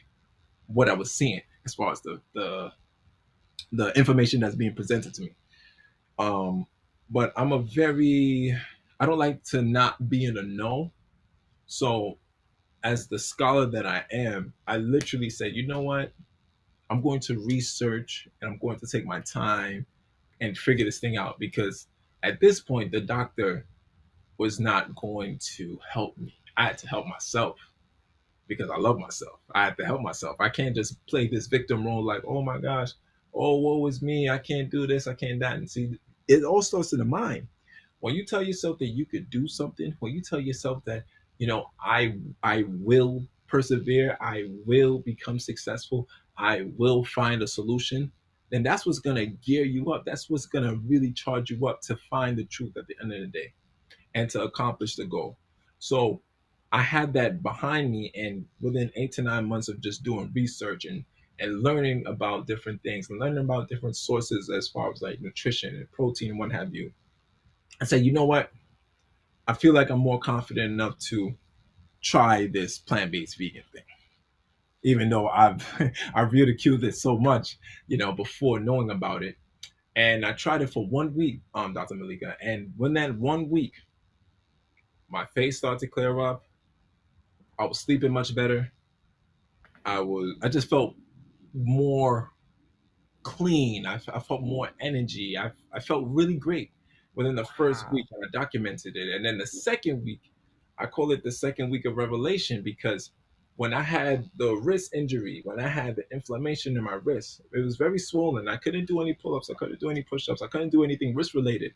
what I was seeing as far as the information that's being presented to me. um but I don't like to not be in a know. So as the scholar that I am, I literally said, you know what, I'm going to research and I'm going to take my time and figure this thing out, because at this point the doctor was not going to help me. I had to help myself because I love myself. I have to help myself. I can't just play this victim role like, oh my gosh, oh, woe is me. I can't do this. I can't that. And see, it all starts in the mind. When you tell yourself that you could do something, when you tell yourself that, I will persevere, I will become successful, I will find a solution, then that's what's gonna gear you up. That's what's gonna really charge you up to find the truth at the end of the day and to accomplish the goal. So I had that behind me, and within 8 to 9 months of just doing research and learning about different things and learning about different sources as far as like nutrition and protein and what have you, I said, you know what? I feel like I'm more confident enough to try this plant-based vegan thing. Even though I've I've ridiculed it so much, before knowing about it. And I tried it for 1 week, Dr. Meleeka. And when that 1 week, my face started to clear up. I was sleeping much better. I just felt more clean. I felt more energy. I felt really great within the first Wow. week, and I documented it. And then the second week, I call it the second week of revelation, because when I had the wrist injury, when I had the inflammation in my wrist, it was very swollen. I couldn't do any pull ups, I couldn't do any push ups, I couldn't do anything wrist related.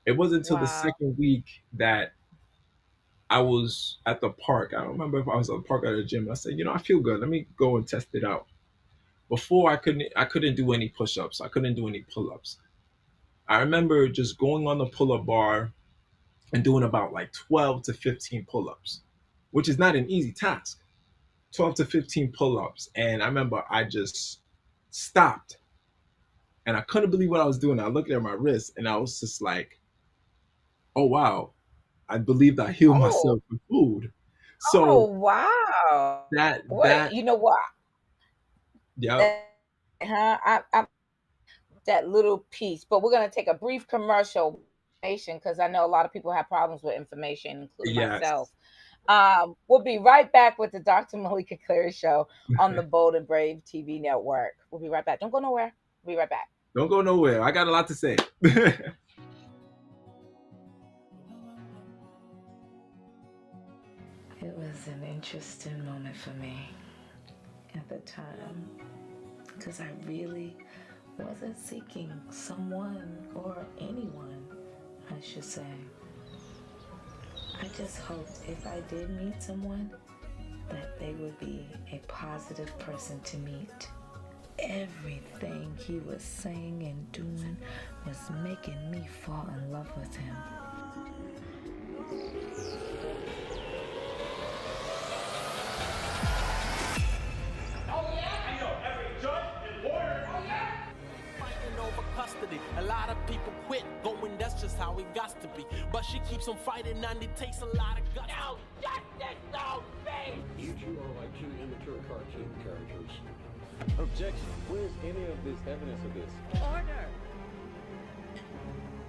It wasn't until the Wow. second week that I was at the park. I don't remember if I was at the park or at the gym. And I said, I feel good. Let me go and test it out. Before I couldn't do any push-ups. I couldn't do any pull-ups. I remember just going on the pull-up bar and doing about like 12 to 15 pull-ups, which is not an easy task. 12 to 15 pull-ups. And I remember I just stopped and I couldn't believe what I was doing. I looked at my wrist and I was just like, oh wow, I believed I healed Oh, myself with food. oh, So wow. that What, that you know what? yeah. That, huh? I that little piece, but we're gonna take a brief commercial information because I know a lot of people have problems with information, including Yes. myself. We'll be right back with the Dr. Malika Cleary Show on the Bold and Brave TV network. We'll be right back. Don't go nowhere. We'll be right back. Don't go nowhere. I got a lot to say. It was an interesting moment for me at the time because I really wasn't seeking someone or anyone, I should say. I just hoped if I did meet someone that they would be a positive person to meet. Everything he was saying and doing was making me fall in love with him. Fighting over custody. A lot of people quit going, that's just how it got to be. But she keeps on fighting and it takes a lot of guts. No, justice, no peace! You two are like two immature cartoon characters. Objection. Where's any of this evidence of this? Order.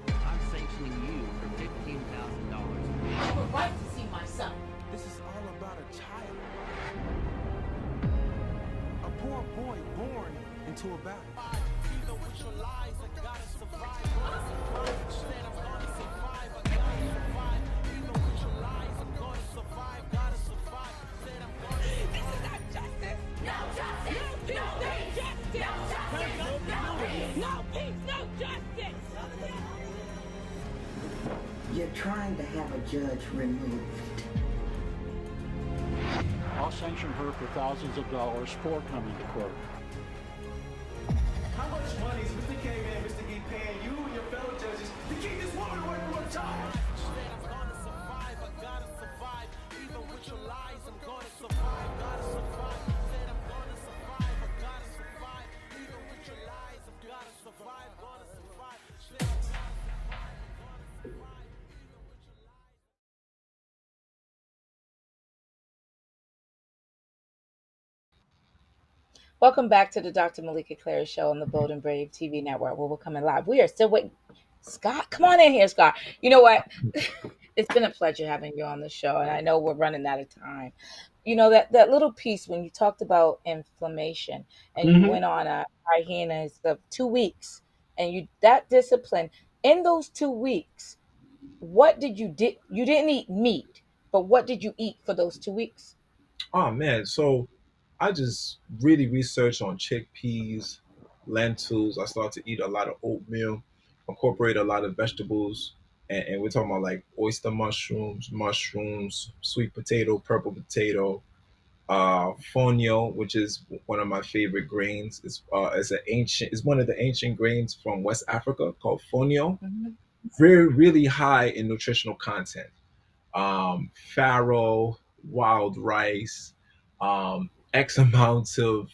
I'm sanctioning you for $15,000. I have a right to see my son. This is all about a child. A poor boy born into a battle. Even with your lies, I gotta survive. Said I'm gonna survive, I gotta survive. Even with your lies, I'm gonna survive. trying to have a judge removed. I'll sanction her for thousands of dollars for coming to court. How much money is Mr. K and Mr. Geek paying you and your fellow judges to keep this woman away from her child? Said I'm gonna survive, I gotta survive. Even with your lies, I'm gonna survive, gotta survive. Said I'm gonna survive, I gotta survive. Even with your lies, I'm gotta survive, gonna survive. Said I'm gonna survive, I'm gonna survive. Even with your lies. Welcome back to the Dr. Malika Clary Show on the Bold and Brave TV network where we're coming live. We are still waiting. Scott, come on in here, Scott. You know what? It's been a pleasure having you on the show, and I know we're running out of time. You know, that little piece when you talked about inflammation and you Hmm. went on a hyenas of 2 weeks, and you that discipline in those 2 weeks, what did you did? You didn't eat meat, but what did you eat for those 2 weeks? Oh man, so I just really researched on chickpeas, lentils. I started to eat a lot of oatmeal, incorporate a lot of vegetables, and we're talking about like oyster mushrooms, sweet potato, purple potato, fonio, which is one of my favorite grains. It's one of the ancient grains from West Africa called fonio. Mhm. Very really high in nutritional content. Farro, wild rice, X amounts of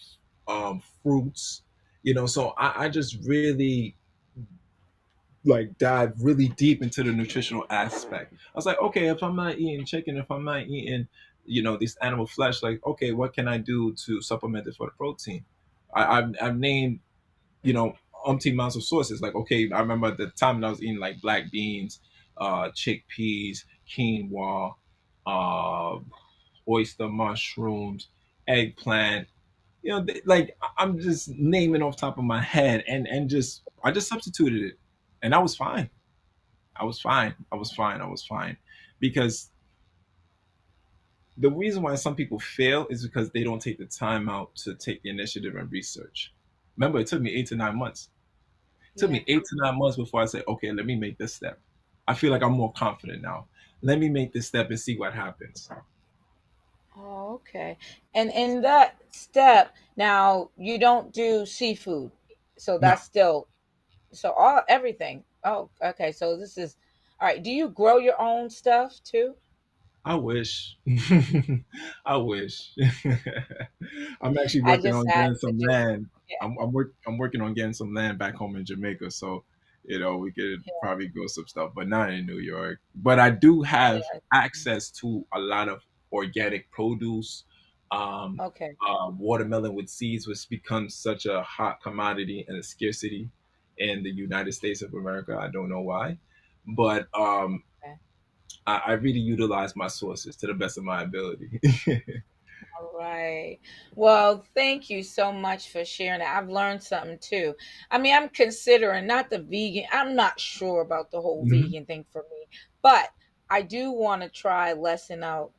fruits. So I just really like dive really deep into the nutritional aspect. I was like, okay, if I'm not eating chicken, if I'm not eating, this animal flesh, like, okay, what can I do to supplement it for the protein? I've named, you know, umpteen amounts of sources. Like, okay, I remember at the time that I was eating like black beans, chickpeas, quinoa, uh, oyster mushrooms, eggplant. Like I'm just naming off the top of my head, and just I just substituted it, and I was fine. I was fine. I was fine. I was fine, because the reason why some people fail is because they don't take the time out to take the initiative and research. Remember, it took me 8 to 9 months. Took Yeah. me 8 to 9 months before I said, okay, let me make this step. I feel like I'm more confident now. Let me make this step and see what happens. Oh, okay. And in that step, now you don't do seafood. So No, that's still so all everything. Oh, okay. So this is all right. Do you grow your own stuff too? I wish. I wish. I'm actually I working just on asked, getting but some you land. yeah, I'm working on getting some land back home in Jamaica, so we could yeah, probably grow some stuff, but not in New York. But I do have yeah. access to a lot of organic produce. Okay. Watermelon with seeds, which becomes such a hot commodity and a scarcity in the United States of America. I don't know why, but Okay. I really utilize my sources to the best of my ability. All right. Well, thank you so much for sharing that. I've learned something too. I mean, I'm considering not the vegan. I'm not sure about the whole Mhm. vegan thing for me, but I do want to try lessen out,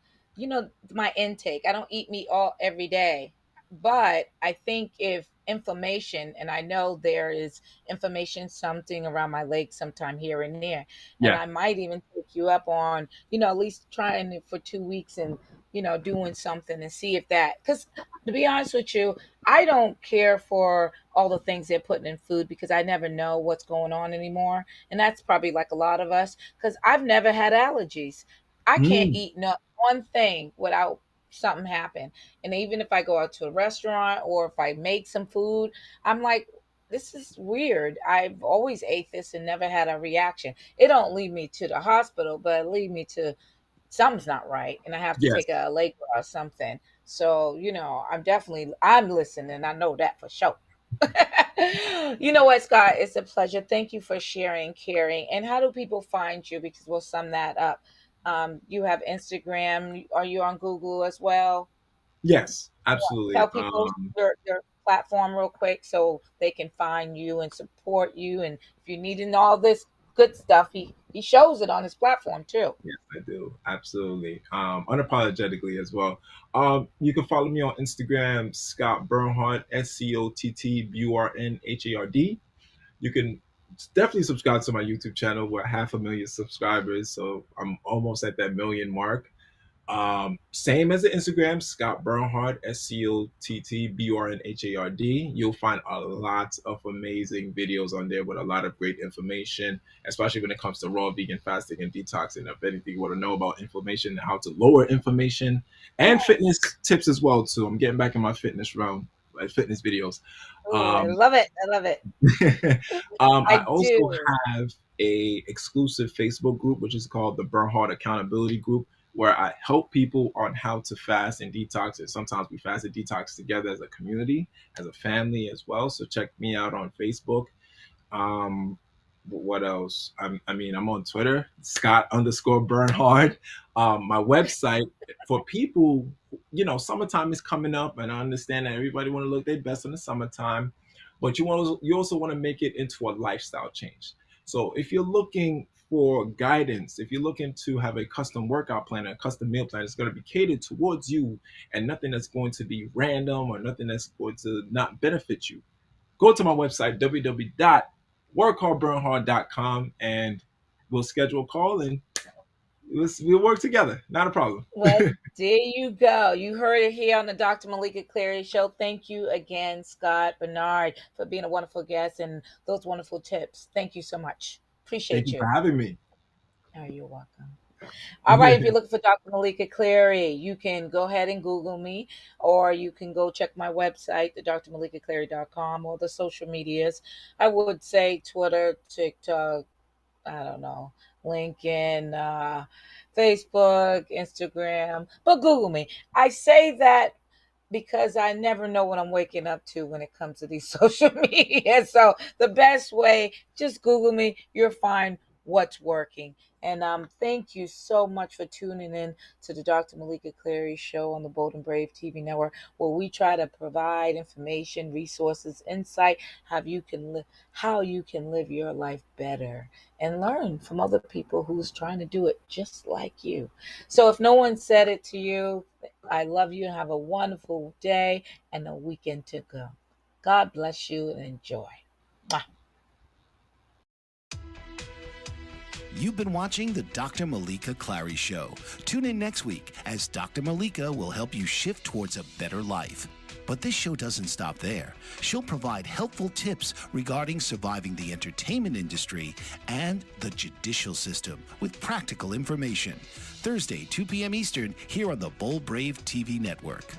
my intake. I don't eat meat all every day, but I think if inflammation, and I know there is inflammation something around my leg sometime here and there, and Yeah. I might even take you up on, at least trying it for 2 weeks and doing something and see if that, because to be honest with you, I don't care for all the things they're putting in food because I never know what's going on anymore. And that's probably like a lot of us because I've never had allergies. I can't Mm. eat not one thing without something happen. And even if I go out to a restaurant or if I make some food, I'm like, this is weird. I've always ate this and never had a reaction. It don't lead me to the hospital, but it lead me to something's not right and I have to take Yes. a Allegra or something. So, I'm listening. I know that for sure. You know what, Scott? It's a pleasure. Thank you for sharing, Cary. And how do people find you? Because we'll sum that up. You have Instagram. Are you on Google as well? Yes. Absolutely. Tell people your platform real quick so they can find you and support you. And if you're needing all this good stuff, he shows it on his platform too. Yes, I do. Absolutely. Unapologetically as well. You can follow me on Instagram, Scott Bernhardt, SCOTTBURNHARD. You can definitely subscribe to my YouTube channel. We're 500,000 subscribers, so I'm almost at that million mark. Same as the Instagram, Scott Bernhard, SCOTTBURNHARD. You'll find a lot of amazing videos on there with a lot of great information, especially when it comes to raw vegan fasting and detoxing. If anything you want to know about inflammation, how to lower inflammation, and fitness tips as well too. I'm getting back in my fitness realm, like fitness videos. Oh, I Um, love it. I love it. I I also do. have a exclusive Facebook group, which is called the Bernhard Accountability Group, where I help people on how to fast and detox. And sometimes we fast and detox together as a community, as a family as well. So check me out on Facebook. Um, what else? I'm on Twitter, Scott_Bernhard. My website for people, summertime is coming up, and I understand that everybody want to look their best in the summertime, but you also want to make it into a lifestyle change. So if you're looking for guidance, if you're looking to have a custom workout plan, a custom meal plan, it's going to be catered towards you, and nothing that's going to be random or nothing that's going to not benefit you. Go to my website, www.workhardburnhard.com, and we'll schedule a call and we'll work together. Not a problem. Well, there you go. You heard it here on the Dr. Meleeka Cleary Show. Thank you again, Scott Bernard, for being a wonderful guest and those wonderful tips. Thank you so much. Thank Appreciate you for you. having me. Oh, you're welcome. All right, if you're looking for Dr. Meleeka Cleary, you can go ahead and Google me, or you can go check my website, the drmeleekacleary.com, or the social medias. I would say Twitter, TikTok, I don't know, LinkedIn, Facebook, Instagram, but Google me. I say that because I never know what I'm waking up to when it comes to these social media. So the best way, just Google me. You'll find what's working. And thank you so much for tuning in to the Dr. Meleeka Cleary Show on the Bold and Brave TV network, where we try to provide information, resources, insight, how you can live your life better and learn from other people who's trying to do it just like you. So if no one said it to you, I love you and have a wonderful day and a weekend to go. God bless you and enjoy. Mwah. You've been watching the Dr. Meleeka Cleary Show. Tune in next week as Dr. Meleeka will help you shift towards a better life. But this show doesn't stop there. She'll provide helpful tips regarding surviving the entertainment industry and the judicial system with practical information. Thursday, 2 p.m. Eastern, here on the Bold Brave TV network.